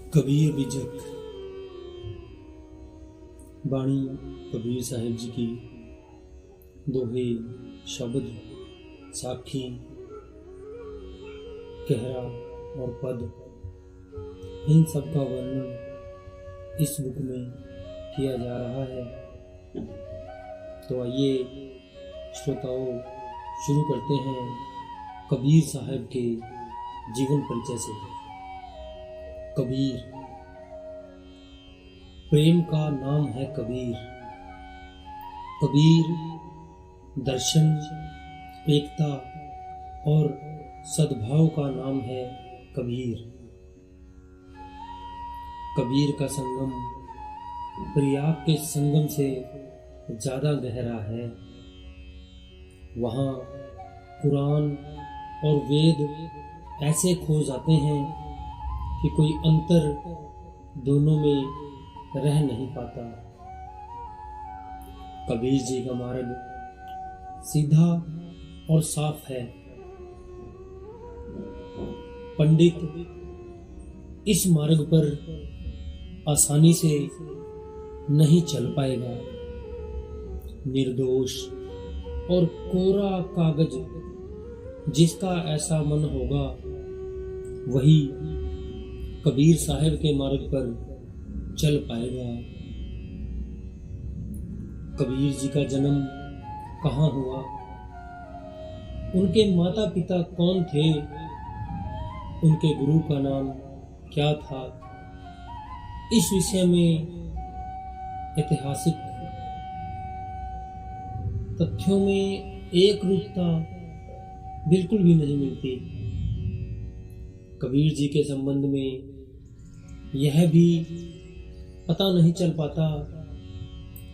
कबीर बिजक बाणी कबीर साहिब जी की दोहे शब्द साखी कहरा और पद इन सब का वर्णन इस बुक में किया जा रहा है। तो आइए श्रोताओं शुरू करते हैं कबीर साहब के जीवन परिचय से। कबीर प्रेम का नाम है कबीर। कबीर दर्शन, एकता और सद्भाव का नाम है कबीर। कबीर का संगम प्रयाग के संगम से ज्यादा गहरा है। वहाँ कुरान और वेद ऐसे खो जाते हैं कि कोई अंतर दोनों में रह नहीं पाता। कबीर जी का मार्ग सीधा और साफ है। पंडित इस मार्ग पर आसानी से नहीं चल पाएगा। निर्दोष और कोरा कागज जिसका ऐसा मन होगा वही कबीर साहब के मार्ग पर चल पाएगा। कबीर जी का जन्म कहाँ हुआ, उनके माता पिता कौन थे, उनके गुरु का नाम क्या था, इस विषय में ऐतिहासिक तथ्यों में एक रूपता बिल्कुल भी नहीं मिलती। कबीर जी के संबंध में यह भी पता नहीं चल पाता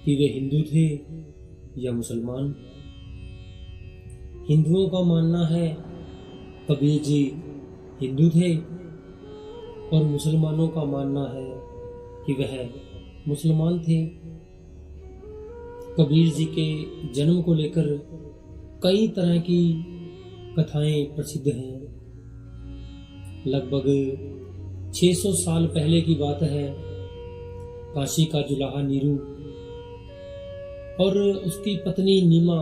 कि वे हिंदू थे या मुसलमान। हिंदुओं का मानना है कबीर जी हिंदू थे और मुसलमानों का मानना है कि वह मुसलमान थे। कबीर जी के जन्म को लेकर कई तरह की कथाएं प्रसिद्ध हैं। लगभग 600 साल पहले की बात है। काशी का जुलाहा नीरू और उसकी पत्नी नीमा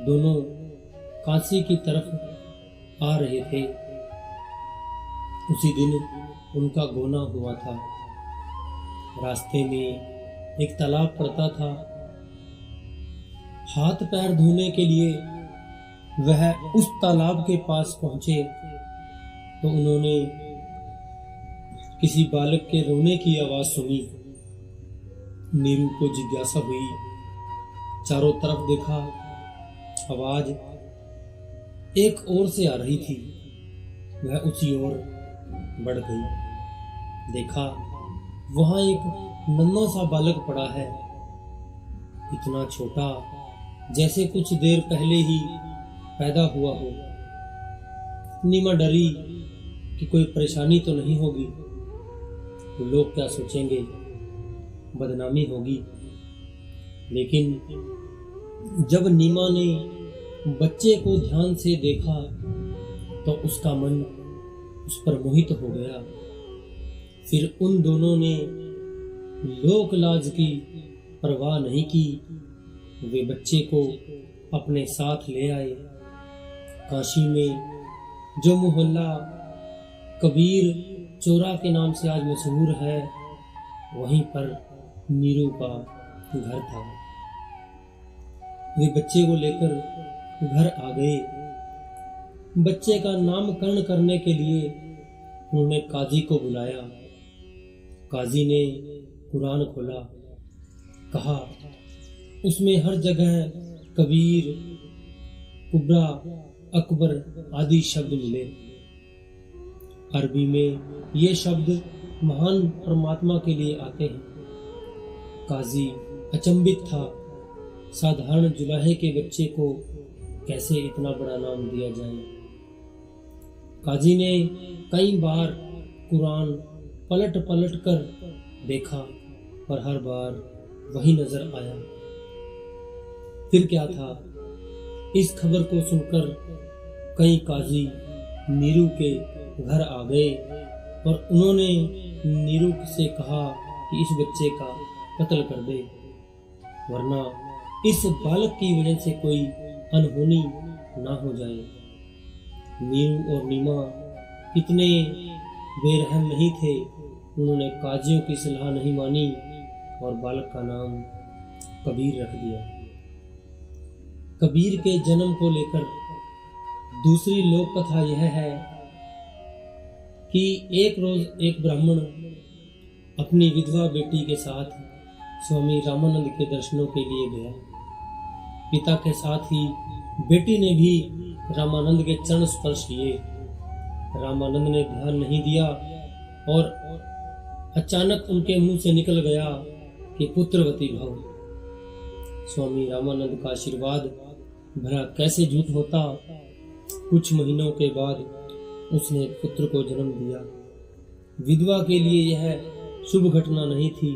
दोनों काशी की तरफ आ रहे थे। उसी दिन उनका गोना हुआ था। रास्ते में एक तालाब पड़ता था। हाथ पैर धोने के लिए वह उस तालाब के पास पहुंचे तो उन्होंने किसी बालक के रोने की आवाज सुनी। नीरू को जिज्ञासा हुई, चारों तरफ देखा, आवाज एक ओर से आ रही थी। वह उसी ओर बढ़ गई। देखा वहां एक नन्हा सा बालक पड़ा है, इतना छोटा जैसे कुछ देर पहले ही पैदा हुआ हो। नीमा डरी कि कोई परेशानी तो नहीं होगी, तो लोग क्या सोचेंगे, बदनामी होगी। लेकिन जब नीमा ने बच्चे को ध्यान से देखा तो उसका मन उस पर मोहित हो गया। फिर उन दोनों ने लोक लाज की परवाह नहीं की। वे बच्चे को अपने साथ ले आए। काशी में जो मोहल्ला कबीर चोरा के नाम से आज मशहूर है, वहीं पर नीरू का घर था। वे बच्चे को लेकर घर आ गए। बच्चे का नामकरण करने के लिए उन्होंने काजी को बुलाया। काजी ने कुरान खोला, कहा उसमें हर जगह कबीर, कुबरा, अकबर आदि शब्द मिले। अरबी में ये शब्द महान परमात्मा के लिए आते हैं। काजी अचंभित था, साधारण जुलाहे के बच्चे को कैसे इतना बड़ा नाम दिया जाए। काजी ने कई बार कुरान पलट पलट कर देखा पर हर बार वही नजर आया। फिर क्या था, इस खबर को सुनकर कई काजी नीरू के घर आ गए और उन्होंने नीरू से कहा कि इस बच्चे का कत्ल कर दे, वरना इस बालक की वजह से कोई अनहोनी ना हो जाए। नीरू और नीमा इतने बेरहम नहीं थे, उन्होंने काजियों की सलाह नहीं मानी और बालक का नाम कबीर रख दिया। कबीर के जन्म को लेकर दूसरी लोक कथा यह है कि एक रोज एक ब्राह्मण अपनी विधवा बेटी के साथ स्वामी रामानंद के दर्शनों के लिए गया। पिता के साथ ही बेटी ने भी रामानंद के चरण स्पर्श किए। रामानंद ने ध्यान नहीं दिया और अचानक उनके मुंह से निकल गया कि पुत्रवती भव। स्वामी रामानंद का आशीर्वाद भला कैसे झूठ होता। कुछ महीनों के बाद उसने एक पुत्र को जन्म दिया। विधवा के लिए यह शुभ घटना नहीं थी।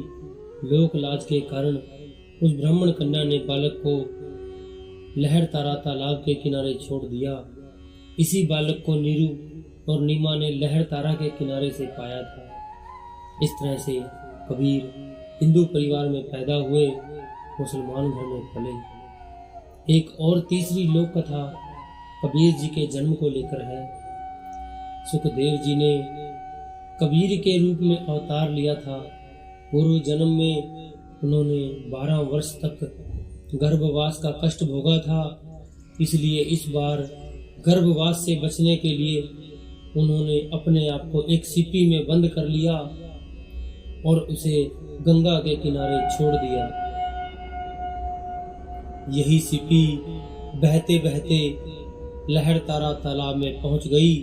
लोक लाज के कारण उस ब्राह्मण कन्या ने बालक को लहर तारा तालाब के किनारे छोड़ दिया। इसी बालक को नीरू और नीमा ने लहर तारा के किनारे से पाया था। इस तरह से कबीर हिंदू परिवार में पैदा हुए, मुसलमान घर में पले। एक और तीसरी लोक कथा कबीर जी के जन्म को लेकर है। सुखदेव जी ने कबीर के रूप में अवतार लिया था। पूर्व जन्म में उन्होंने 12 वर्ष तक गर्भवास का कष्ट भोगा था, इसलिए इस बार गर्भवास से बचने के लिए उन्होंने अपने आप को एक सीपी में बंद कर लिया और उसे गंगा के किनारे छोड़ दिया। यही सीपी बहते बहते लहर तारा तालाब में पहुंच गई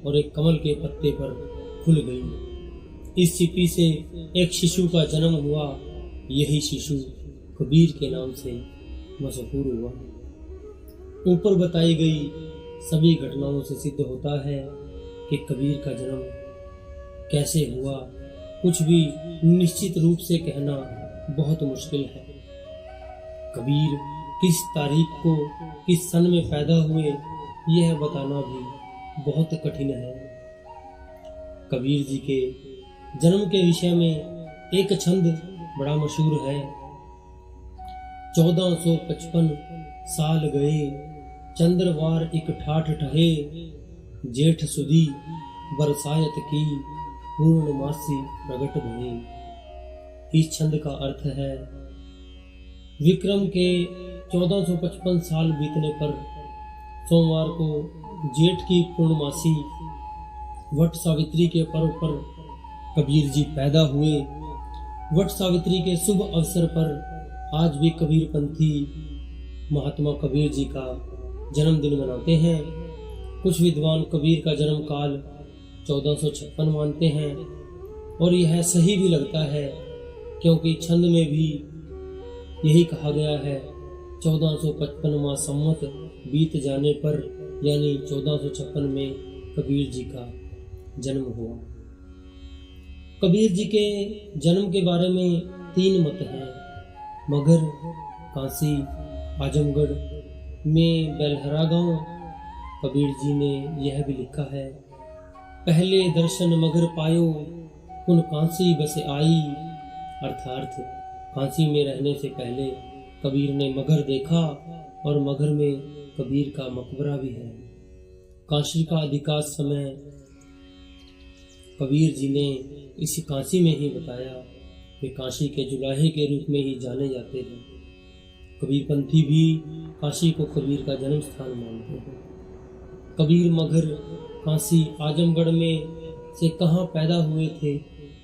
और एक कमल के पत्ते पर खुल गई। इस सीपी से एक शिशु का जन्म हुआ। यही शिशु कबीर के नाम से मशहूर हुआ। ऊपर बताई गई सभी घटनाओं से सिद्ध होता है कि कबीर का जन्म कैसे हुआ कुछ भी निश्चित रूप से कहना बहुत मुश्किल है। कबीर किस तारीख को किस सन में पैदा हुए यह बताना भी बहुत कठिन है। कबीर जी के जन्म के विषय में एक छंद बड़ा मशहूर है। 1455 साल गए, चंद्रवार एक ठाठ ठहे, जेठ सुदी बरसायत की, पूर्णमासी प्रगट भये। इस छंद का अर्थ है विक्रम के 1455 साल बीतने पर सोमवार को जेठ की पूर्णमासी वट सावित्री के पर्व पर कबीर जी पैदा हुए। वट सावित्री के शुभ अवसर पर आज भी कबीरपंथी महात्मा कबीर जी का जन्मदिन मनाते हैं। कुछ विद्वान कबीर का जन्म काल 1456 मानते हैं और यह सही भी लगता है, क्योंकि छंद में भी यही कहा गया है 1455वां संवत बीत जाने पर यानी 1456 में कबीर जी का जन्म हुआ। कबीर जी के जन्म के बारे में 3 मत हैं। मगर, काशी, आजमगढ़ में बेलहरा गांव। कबीर जी ने यह भी लिखा है, पहले दर्शन मगर पायो, उन काशी बस आई। अर्थात काशी में रहने से पहले कबीर ने मगर देखा और मगर में कबीर का मकबरा भी है। काशी का अधिकांश समय कबीर जी ने इसी काशी में ही बताया। वे काशी के जुलाहे के रूप में ही जाने जाते थे। कबीरपंथी भी काशी को कबीर का जन्म स्थान मानते हैं। कबीर मगर, काशी, आजमगढ़ में से कहाँ पैदा हुए थे,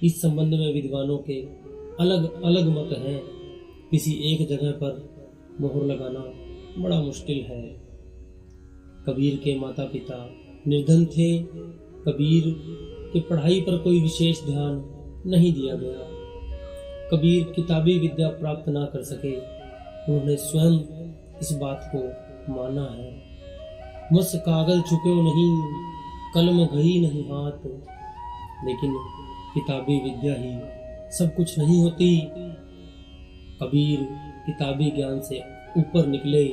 इस संबंध में विद्वानों के अलग अलग मत हैं। किसी एक जगह पर मोहर लगाना बड़ा मुश्किल है। कबीर के माता पिता निर्धन थे। कबीर की पढ़ाई पर कोई विशेष ध्यान नहीं दिया गया। कबीर किताबी विद्या प्राप्त ना कर सके। उन्होंने स्वयं इस बात को माना है। मस कागल चुके नहीं, कलम गई नहीं हाथ। लेकिन किताबी विद्या ही सब कुछ नहीं होती। कबीर किताबी ज्ञान से ऊपर निकले।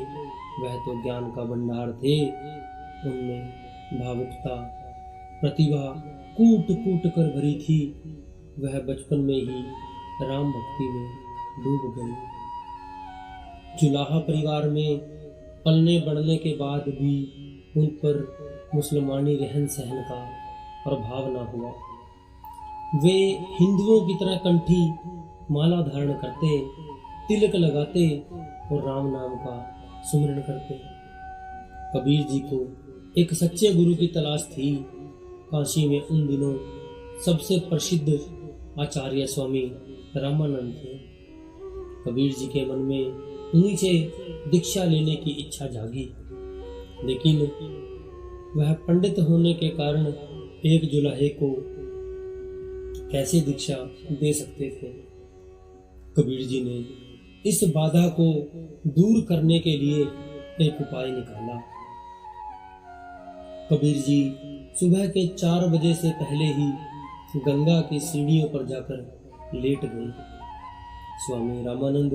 वह तो ज्ञान का भंडार थे। उनमें भावुकता, प्रतिभा कूट कूट कर भरी थी, वह बचपन में ही राम भक्ति में डूब गई। जुलाहा परिवार में पलने बढ़ने के बाद भी उन पर मुसलमानी रहन सहन का प्रभाव न हुआ। वे हिंदुओं की तरह कंठी माला धारण करते, तिलक लगाते और राम नाम का सुमिरन करते। कबीर जी को एक सच्चे गुरु की तलाश थी। काशी में उन दिनों सबसे प्रसिद्ध आचार्य स्वामी रामानंद थे। कबीर जी के मन में उन्हीं से दीक्षा लेने की इच्छा जागी, लेकिन वह पंडित होने के कारण एक जुलाहे को कैसे दीक्षा दे सकते थे। कबीर जी ने इस बाधा को दूर करने के लिए एक उपाय निकाला। कबीर जी सुबह के 4 बजे से पहले ही गंगा की सीढ़ियों पर जाकर लेट गए। स्वामी रामानंद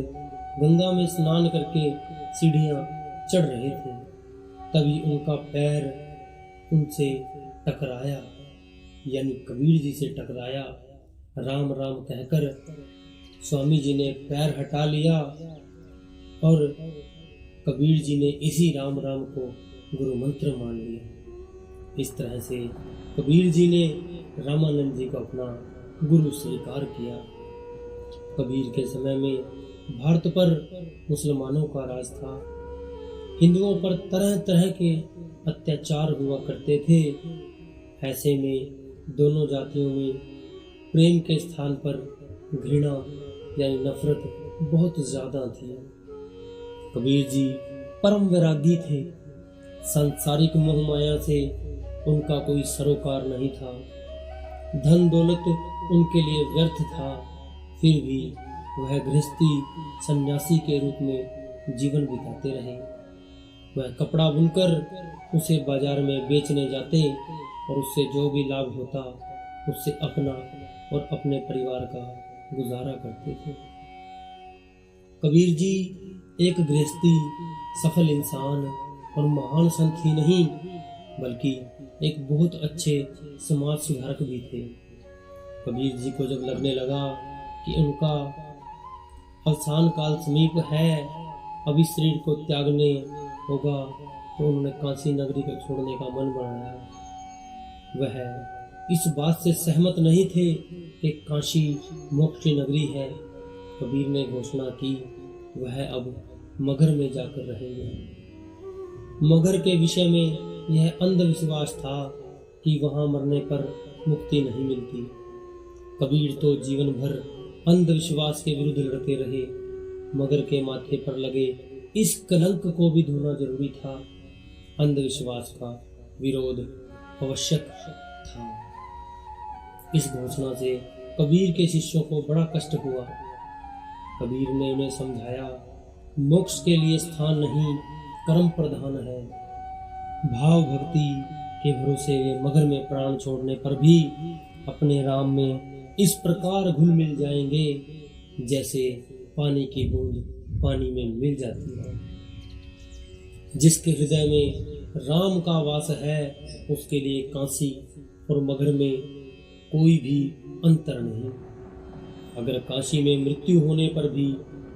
गंगा में स्नान करके सीढ़ियां चढ़ रहे थे, तभी उनका पैर उनसे टकराया, यानी कबीर जी से टकराया। राम राम कहकर स्वामी जी ने पैर हटा लिया और कबीर जी ने इसी राम राम को गुरु मंत्र मान लिया। इस तरह से कबीर जी ने रामानंद जी को अपना गुरु स्वीकार किया। कबीर के समय में भारत पर मुसलमानों का राज था। हिंदुओं पर तरह तरह के अत्याचार हुआ करते थे। ऐसे में दोनों जातियों में प्रेम के स्थान पर घृणा यानी नफरत बहुत ज्यादा थी। कबीर जी परम वैरागी थे। सांसारिक मोह माया से उनका कोई सरोकार नहीं था। धन दौलत उनके लिए व्यर्थ था, फिर भी वह गृहस्थी सन्यासी के रूप में जीवन बिताते रहे। वह कपड़ा बुनकर उसे बाजार में बेचने जाते और उससे जो भी लाभ होता उससे अपना और अपने परिवार का गुजारा करते थे। कबीर जी एक गृहस्थी, सफल इंसान और महान संत ही नहीं, बल्कि एक बहुत अच्छे समाज सुधारक भी थे। कबीर जी को जब लगने लगा कि उनका अवसान काल समीप है, अब इस शरीर को त्यागने होगा, तो उन्होंने काशी नगरी को छोड़ने का मन बनाया। वह इस बात से सहमत नहीं थे कि काशी मोक्ष की नगरी है। कबीर ने घोषणा की वह अब मगहर में जाकर रहेंगे। मगहर के विषय में यह अंधविश्वास था कि वहां मरने पर मुक्ति नहीं मिलती। कबीर तो जीवन भर अंधविश्वास के विरुद्ध लड़ते रहे। मगहर के माथे पर लगे इस कलंक को भी धोना जरूरी था। अंधविश्वास का विरोध आवश्यक था। इस घोषणा से कबीर के शिष्यों को बड़ा कष्ट हुआ। कबीर ने उन्हें समझाया, मोक्ष के लिए स्थान नहीं, कर्म प्रधान है। भाव भक्ति के भरोसे वे मगहर में प्राण छोड़ने पर भी अपने राम में इस प्रकार घुल मिल जाएंगे जैसे पानी की बूंद पानी में मिल जाती है। जिसके हृदय में राम का वास है उसके लिए काशी और मगहर में कोई भी अंतर नहीं। अगर काशी में मृत्यु होने पर भी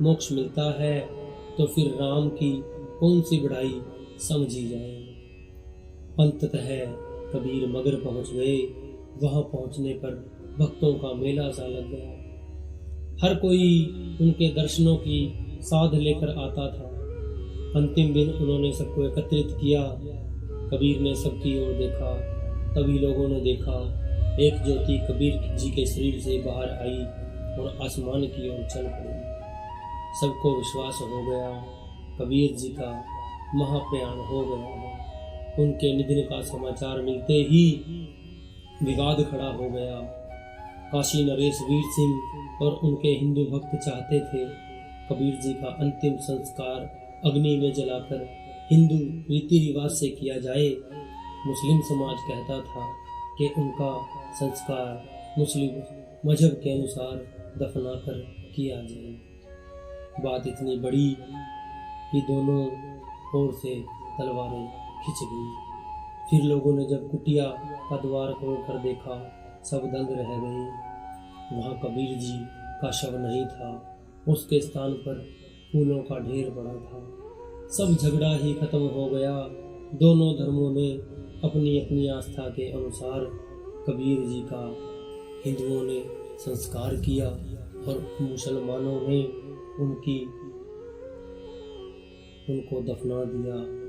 मोक्ष मिलता है तो फिर राम की कौन सी बढ़ाई समझी जाए। अंततः कबीर मगहर पहुंच गए। वहां पहुंचने पर भक्तों का मेला सा लग गया। हर कोई उनके दर्शनों की साध लेकर आता था। अंतिम दिन उन्होंने सबको एकत्रित किया। कबीर ने सबकी ओर देखा, तभी लोगों ने देखा एक ज्योति कबीर जी के शरीर से बाहर आई और आसमान की ओर चल पड़ी। सबको विश्वास हो गया कबीर जी का महाप्रयाण हो गया है। उनके निधन का समाचार मिलते ही विवाद खड़ा हो गया। काशी नरेश वीर सिंह और उनके हिंदू भक्त चाहते थे कबीर जी का अंतिम संस्कार अग्नि में जलाकर हिंदू रीति रिवाज से किया जाए। मुस्लिम समाज कहता था कि उनका संस्कार मुस्लिम मजहब के अनुसार दफनाकर किया जाए। बात इतनी बड़ी कि दोनों ओर से तलवारें खिंच गई। फिर लोगों ने जब कुटिया का द्वार खोलकर देखा, सब दंग रह गए। वहाँ कबीर जी का शव नहीं था, उसके स्थान पर फूलों का ढेर पड़ा था। सब झगड़ा ही खत्म हो गया। दोनों धर्मों ने अपनी अपनी आस्था के अनुसार कबीर जी का हिंदुओं ने संस्कार किया और मुसलमानों ने उनको दफना दिया।